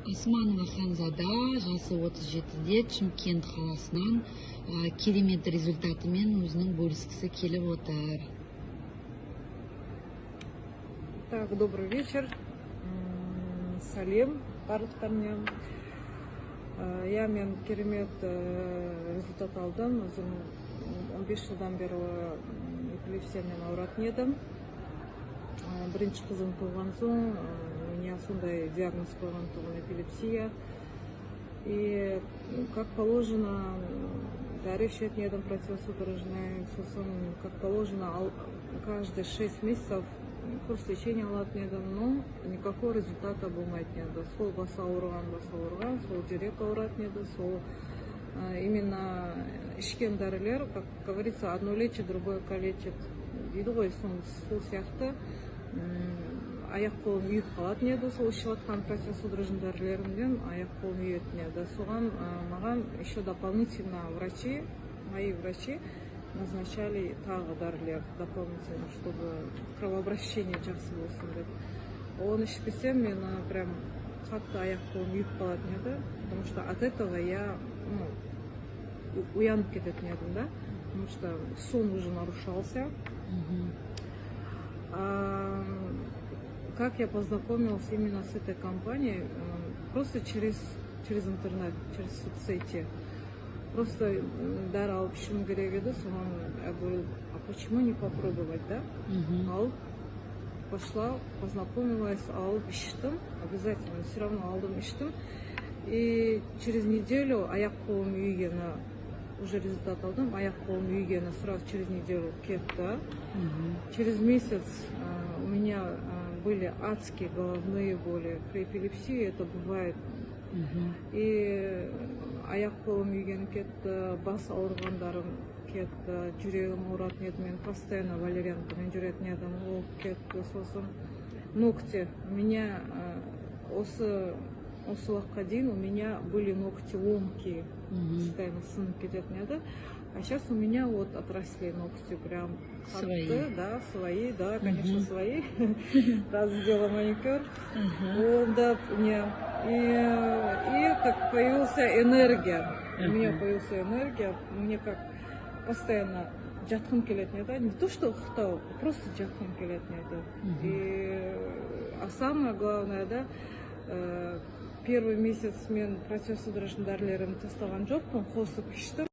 Османова Ханзада, жасы 37-де, Чымкент қаласынан керемет результатымен өзінің бөліскісі келіп отыр. Так, добрый вечер. Салем, барлықтарыңа. Мен керемет результат алдым. Өзім 15 жылдан бері эпилепсиямен ауыратын едім. Бірінші қызым туған соң, меня сондай диагноз қойған туған эпилепсия. И как положено, дәрі ішетін едім противосудорожный, сосын как положено каждые 6 месяцев курс лечения алатын едім, но никакого результата болмайтын еді. Сол басы ауырған, сол жүрек ауыратын еді, сол именно ішкен дәрілер, как говорится, одно лечит, другое калечит дейді ғой, сол сияқты аяқ қолын үйіп қалатын еді, сол ішіп жатқан противосудорожный дәрілерімден аяқ қолын үйетін еді. Соған маған еще дополнительно мои врачи назначали тағы дәрілер дополнительно, чтобы кровообращение жақсы болсын деп. Оны ішпесем, мен прям қатты аяқ қолын үйіп қалатын еді, потому что от этого я уянып кететін едім, да, потому что сон уже нарушался. Как я познакомилась именно с этой компанией? Просто через интернет, через соцсети. Просто дәрі алып ішім керек еді, соған я говорю, а почему не попробовать, да? Алып, пошла, познакомилась, алып іштім, обязательно, все равно алдым іштім. И через неделю аяқ қолым үйгені, уже результат алдым, аяқ қолым үйгені сразу через неделю кетті. Через месяц у меня были адские головные боли. При эпилепсии это бывает. И аяқ қолым үйгені кетті, бас ауырғандарым кетті, жүрегім ауыратын еді, мен постоянно валерьянкамен жүретін едім, ол кетті. Сосын ногти. У меня осы уақытқа дейін у меня были ногти ломкие, постоянно сынып кететін еді. А сейчас у меня вот отросли ногти прям свои. Да, свои, да, конечно, свои. Раз сделала маникюр, да, и как появилась энергия. У меня появилась энергия, мне как постоянно жатқым келетін еді, не то что ұйықтау, просто жатқым келетін еді. А самое главное, да, первый месяц мен противосудорожный дәрілерімді тастаған жоқпын, қосып іштім.